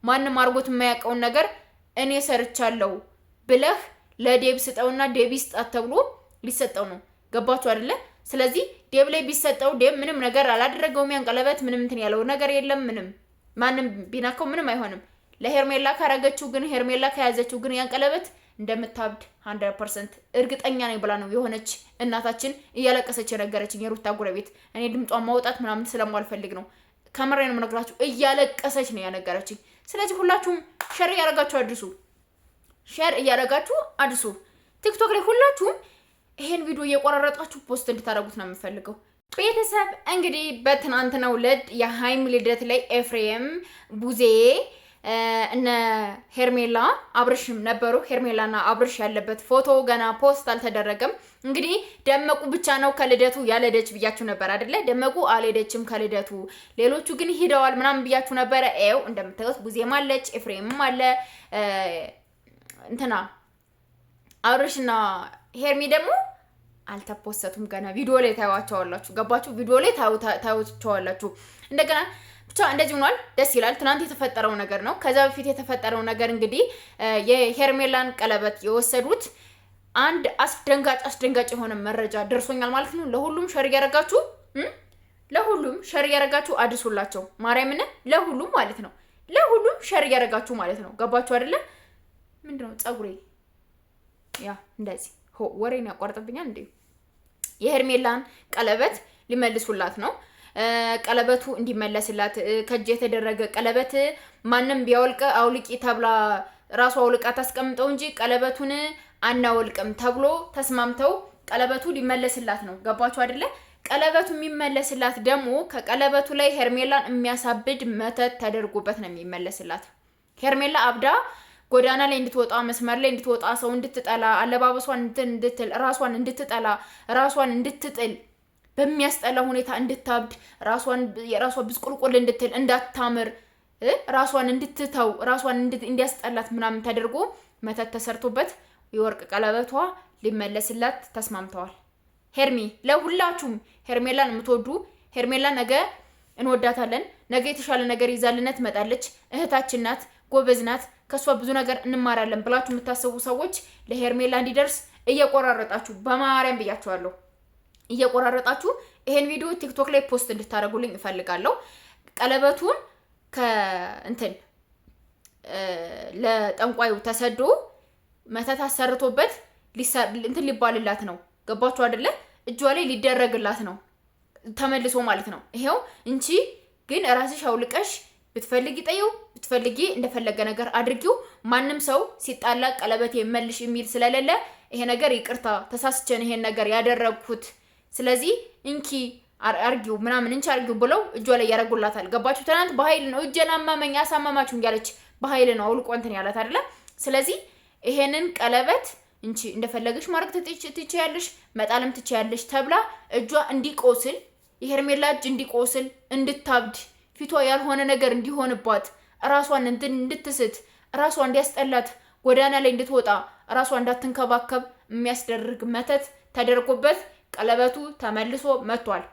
ማንም አርጎት የማያውቀውን ነገር እኔ ሰርቻለሁ ብለህ ለዴብ ስጠውና ዴብ ይስጣት ተብሎ ሊሰጠው ነው። ገባችሁ አይደለ? ስለዚህ ዴብ ላይ ቢሰጠው ዴብ ምንም ነገር አላደረገውም። ያን ቀለበት ምንም እንትን ያለው ነገር የለም። ምንም ማንም ቢናከው ምንም አይሆንም። ለሄርሜላ ካረገችው ግን ሄርሜላ ከያዘችው ግን ያን ቀለበት እንደምታብድ 100% እርግጠኛ ነኝ ብላ ነው የሆነች እናታችን እያለቀሰች የነገረችኝ። የሩታ ጎረቤት እኔ ድምጧን ማውጣት ምናምን ስለማልፈልግ ነው። ከምሬ ነው የምነግራችሁ። እያለቀሰች ነው ያነገረችኝ። ስለዚህ ሁላችሁም ሼር እያደረጋችሁ አድርሱ። ሼር እያደረጋችሁ አድርሱ። ቲክቶክ ላይ ሁላችሁም ይሄን ቪዲዮ እየቆራረጣችሁ ፖስት እንድታደርጉት ነው የምፈልገው። ቤተሰብ እንግዲህ በትናንትናው ዕለት የሃይሚ ልደት ላይ ኤፍሬም ቡዜ እነ ሄርሜላ አብርሽም ነበሩ። ሄርሜላና አብርሽ ያለበት ፎቶ ገና ፖስት አልተደረገም። እንግዲህ ደመቁ ብቻ ነው ከልደቱ ያልሄደች ብያችሁ ነበር አይደለ? ደመቁ አልሄደችም ከልደቱ፣ ሌሎቹ ግን ሂደዋል ምናምን ብያችሁ ነበረ። ኤው እንደምታዩት ቡዜም አለች፣ ኤፍሬምም አለ፣ እንትና አብርሽና ሄርሚ ደግሞ አልተፖሰቱም ገና። ቪዲዮ ላይ ታዩዋቸዋላችሁ። ገባችሁ? ቪዲዮ ላይ ታዩዋቸዋላችሁ። እንደገና ብቻ እንደዚህ ሆኗል። ደስ ይላል። ትናንት የተፈጠረው ነገር ነው። ከዛ በፊት የተፈጠረው ነገር እንግዲህ የሄርሜላን ቀለበት የወሰዱት አንድ አስደንጋጭ የሆነ መረጃ ደርሶኛል ማለት ነው። ለሁሉም ሸር ያረጋችሁ አድርሱላቸው። ማርያምን ለሁሉም ማለት ነው። ለሁሉም ሸር ያረጋችሁ ማለት ነው። ገባችሁ አይደለ? ምንድነው ጸጉሬ ያ እንደዚህ ወሬን ያቋርጥብኛል እንዴ? የሄርሜላን ቀለበት ሊመልሱላት ነው። ቀለበቱ እንዲመለስላት ከእጅ የተደረገ ቀለበት ማንም ቢያወልቅ አውልቂ ተብላ ራሷ አውልቃ ታስቀምጠው እንጂ ቀለበቱን አናወልቅም ተብሎ ተስማምተው ቀለበቱ ሊመለስላት ነው። ገባችሁ አይደለ? ቀለበቱ የሚመለስላት ደግሞ ከቀለበቱ ላይ ሄርሜላን የሚያሳብድ መተት ተደርጎበት ነው የሚመለስላት። ሄርሜላ አብዳ ጎዳና ላይ እንድትወጣ መስመር ላይ እንድትወጣ ሰው እንድትጠላ አለባበሷን እንድትል ራሷን እንድትጠላ ራሷን እንድትጥል በሚያስጠላ ሁኔታ እንድታብድ የራሷ ብስቁልቁል እንድትል እንዳታምር ራሷን እንድትተው ራሷን እንዲያስጠላት ምናምን ተደርጎ መተት ተሰርቶበት የወርቅ ቀለበቷ ሊመለስላት ተስማምተዋል። ሄርሚ ለሁላችሁም ሄርሜላን የምትወዱ ሄርሜላ ነገ እንወዳታለን፣ ነገ የተሻለ ነገር ይዛልነት ትመጣለች፣ እህታችን ናት፣ ጎበዝ ናት፣ ከሷ ብዙ ነገር እንማራለን ብላችሁ የምታስቡ ሰዎች ለሄርሜላ እንዲደርስ እየቆራረጣችሁ በማርያም ብያችኋለሁ። እየቆራረጣችሁ ይሄን ቪዲዮ ቲክቶክ ላይ ፖስት እንድታደርጉልኝ እፈልጋለሁ። ቀለበቱን ለጠንቋዩ ተሰዶ መተት አሰርቶበት ሊባልላት ነው። ገባችሁ አይደለ? እጇ ላይ ሊደረግላት ነው ተመልሶ ማለት ነው። ይሄው እንቺ ግን ራስሽ አውልቀሽ ብትፈልጊ ጠይው ብትፈልጊ እንደፈለገ ነገር አድርጊው። ማንም ሰው ሲጣላ ቀለበት የመልሽ የሚል ስለሌለ ይሄ ነገር ይቅርታ ተሳስቸን ይሄን ነገር ያደረግኩት ስለዚህ እንኪ አርጊው ምናምን እንቺ አርጊው ብለው እጇ ላይ ያረጉላታል። ገባችሁ? ትናንት በኃይል ነው እጄን አመመኝ አሳመማችሁ ያለች በኃይል ነው አውልቆ እንትን ያላት አይደለ? ስለዚህ ይሄንን ቀለበት እንቺ እንደፈለገሽ ማድረግ ትችያለሽ፣ መጣልም ትችያለሽ ተብላ እጇ እንዲቆስል የሄርሜላ እጅ እንዲቆስል እንድታብድ ፊቷ ያልሆነ ነገር እንዲሆንባት ራሷን እንድትስት ራሷን እንዲያስጠላት ጎዳና ላይ እንድትወጣ ራሷን እንዳትንከባከብ የሚያስደርግ መተት ተደርጎበት ቀለበቱ ተመልሶ መጥቷል።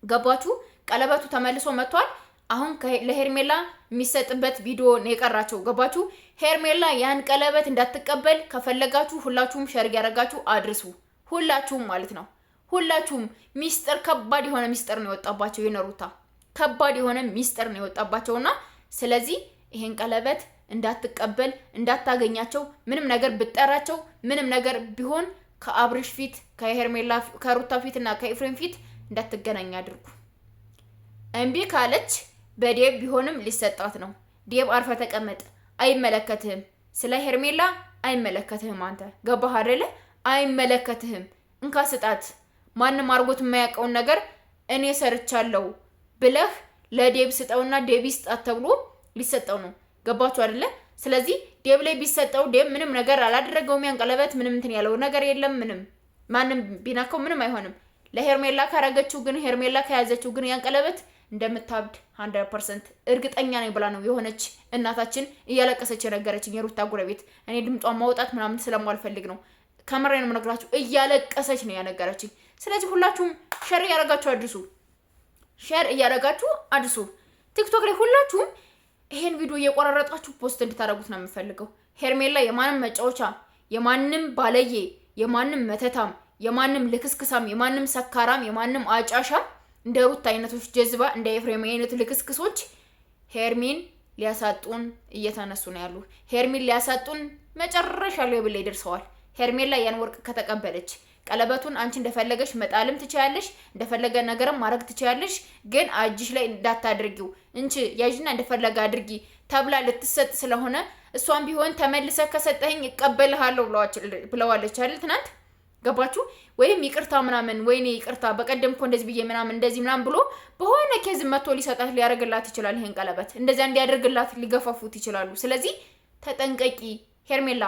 ገባችሁ? ቀለበቱ ተመልሶ መጥቷል። አሁን ለሄርሜላ የሚሰጥበት ቪዲዮ ነው የቀራቸው። ገባችሁ? ሄርሜላ ያን ቀለበት እንዳትቀበል ከፈለጋችሁ ሁላችሁም ሸር ያደርጋችሁ አድርሱ። ሁላችሁም ማለት ነው። ሁላችሁም ሚስጥር ከባድ የሆነ ሚስጥር ነው የወጣባቸው። የነሩታ ከባድ የሆነ ሚስጥር ነው የወጣባቸውና ስለዚህ ይሄን ቀለበት እንዳትቀበል እንዳታገኛቸው ምንም ነገር ብጠራቸው ምንም ነገር ቢሆን ከአብርሽ ፊት ከሄርሜላ ከሩታ ፊትና ከኤፍሬም ፊት እንዳትገናኝ አድርጉ። እምቢ ካለች በዴብ ቢሆንም ሊሰጣት ነው። ዴብ አርፈ ተቀመጥ፣ አይመለከትህም። ስለ ሄርሜላ አይመለከትህም። አንተ ገባህ አይደለ? አይመለከትህም። እንካ ስጣት። ማንም አርጎት የማያውቀውን ነገር እኔ ሰርቻለሁ ብለህ ለዴብ ስጠውና ዴብ ይስጣት ተብሎ ሊሰጠው ነው። ገባችሁ አይደለ? ስለዚህ ዴብ ላይ ቢሰጠው ዴብ ምንም ነገር አላደረገውም። ያን ቀለበት ምንም እንትን ያለው ነገር የለም። ምንም ማንም ቢናከው ምንም አይሆንም። ለሄርሜላ ካረገችው ግን ሄርሜላ ከያዘችው ግን ያን ቀለበት እንደምታብድ 100% እርግጠኛ ነኝ ብላ ነው የሆነች እናታችን እያለቀሰች የነገረችኝ። የሩታ ጎረቤት እኔ ድምጧን ማውጣት ምናምን ስለማልፈልግ ነው። ከምሬ ነው የምነግራችሁ። እያለቀሰች ነው ያነገረችኝ። ስለዚህ ሁላችሁም ሼር እያደረጋችሁ አድርሱ። ሼር እያደረጋችሁ አድርሱ። ቲክቶክ ላይ ሁላችሁም ይሄን ቪዲዮ እየቆራረጣችሁ ፖስት እንድታደርጉት ነው የምፈልገው። ሄርሜላ የማንም መጫወቻ፣ የማንም ባለየ፣ የማንም መተታም፣ የማንም ልክስክሳም፣ የማንም ሰካራም፣ የማንም አጫሻም እንደ ሩት አይነቶች ጀዝባ እንደ ኤፍሬም አይነት ልክስክሶች ሄርሜን ሊያሳጡን እየተነሱ ነው ያሉ። ሄርሜን ሊያሳጡን መጨረሻ ላይ ብለ ይደርሰዋል። ሄርሜላ ያን ወርቅ ከተቀበለች ቀለበቱን አንቺ እንደፈለገሽ መጣልም ትችያለሽ፣ እንደፈለገ ነገርም ማድረግ ትችያለሽ። ግን እጅሽ ላይ እንዳታድርጊው እንቺ ያጅና እንደፈለገ አድርጊ ተብላ ልትሰጥ ስለሆነ እሷን ቢሆን ተመልሰ ከሰጠኝ እቀበልሃለሁ ብለዋለች አይደል ትናንት። ገባችሁ? ወይም ይቅርታ ምናምን ወይኔ ይቅርታ በቀደም እኮ እንደዚህ ብዬ ምናምን እንደዚህ ምናምን ብሎ በሆነ ኬዝ መጥቶ ሊሰጣት ሊያደርግላት ይችላል። ይሄን ቀለበት እንደዛ እንዲያደርግላት ሊገፋፉት ይችላሉ። ስለዚህ ተጠንቀቂ ሄርሜላ።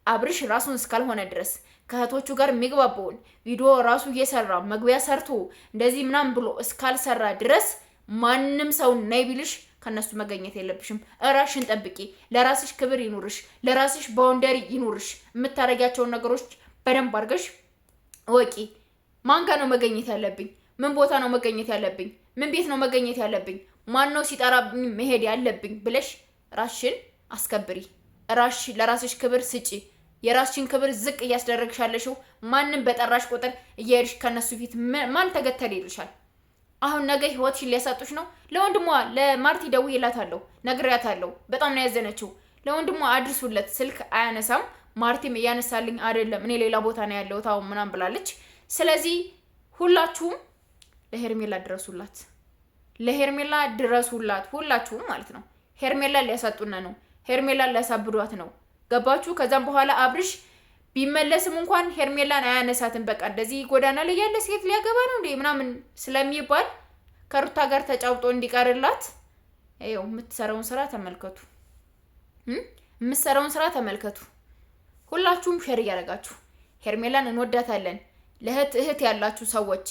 አብርሽ ራሱን እስካልሆነ ድረስ ከእህቶቹ ጋር የሚግባባውን ቪዲዮ ራሱ እየሰራ መግቢያ ሰርቶ እንደዚህ ምናምን ብሎ እስካልሰራ ድረስ ማንም ሰው ነይ ቢልሽ ከነሱ መገኘት የለብሽም። ራስሽን ጠብቂ። ለራስሽ ክብር ይኑርሽ፣ ለራስሽ ባውንደሪ ይኑርሽ። የምታረጋቸውን ነገሮች በደንብ አድርገሽ ወቂ። ማን ጋር ነው መገኘት ያለብኝ? ምን ቦታ ነው መገኘት ያለብኝ? ምን ቤት ነው መገኘት ያለብኝ? ማን ነው ሲጠራብኝ መሄድ ያለብኝ ብለሽ ራስሽን አስከብሪ። ለራስሽ ክብር ስጪ። የራስሽን ክብር ዝቅ እያስደረግሻለሽው ማንም በጠራሽ ቁጥር እየሄድሽ ከነሱ ፊት ማን ተገተል ይልሻል። አሁን ነገ ህይወትሽን ሊያሳጡሽ ነው። ለወንድሟ ለማርቲ ደውዬላታለሁ፣ ነግሬያታለሁ። በጣም ነው ያዘነችው። ለወንድሟ አድርሱለት፣ ስልክ አያነሳም። ማርቲም እያነሳልኝ አይደለም፣ እኔ ሌላ ቦታ ነው ያለሁት አሁን ምናምን ብላለች። ስለዚህ ሁላችሁም ለሄርሜላ ድረሱላት፣ ለሄርሜላ ድረሱላት፣ ሁላችሁም ማለት ነው። ሄርሜላ ሊያሳጡና ነው፣ ሄርሜላ ሊያሳብዷት ነው። ገባችሁ? ከዛም በኋላ አብርሽ ቢመለስም እንኳን ሄርሜላን አያነሳትም። በቃ እንደዚህ ጎዳና ላይ ያለ ሴት ሊያገባ ነው እንዴ ምናምን ስለሚባል ከሩታ ጋር ተጫውጦ እንዲቀርላት ይኸው የምትሰራውን ስራ ተመልከቱ። የምትሰራውን ስራ ተመልከቱ። ሁላችሁም ሼር እያደረጋችሁ ሄርሜላን እንወዳታለን። እህት ያላችሁ ሰዎች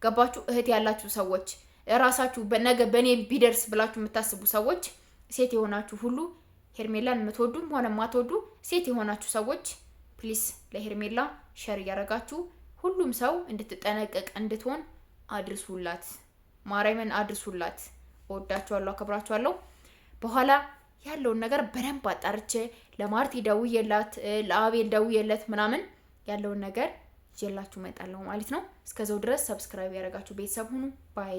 ገባችሁ? እህት ያላችሁ ሰዎች ራሳችሁ በነገ በኔ ቢደርስ ብላችሁ የምታስቡ ሰዎች ሴት የሆናችሁ ሁሉ ሄርሜላን የምትወዱም ሆነ የማትወዱ ሴት የሆናችሁ ሰዎች ፕሊስ ለሄርሜላ ሼር እያደረጋችሁ ሁሉም ሰው እንድትጠነቀቅ እንድትሆን አድርሱላት። ማርያምን አድርሱላት። እወዳችኋለሁ፣ አከብራችኋለሁ። በኋላ ያለውን ነገር በደንብ አጣርቼ ለማርቲ ደውዬላት ለአቤል ደውዬለት ምናምን ያለውን ነገር ይዤላችሁ እመጣለሁ ማለት ነው። እስከዛው ድረስ ሰብስክራይብ ያደረጋችሁ ቤተሰብ ሁኑ። ባይ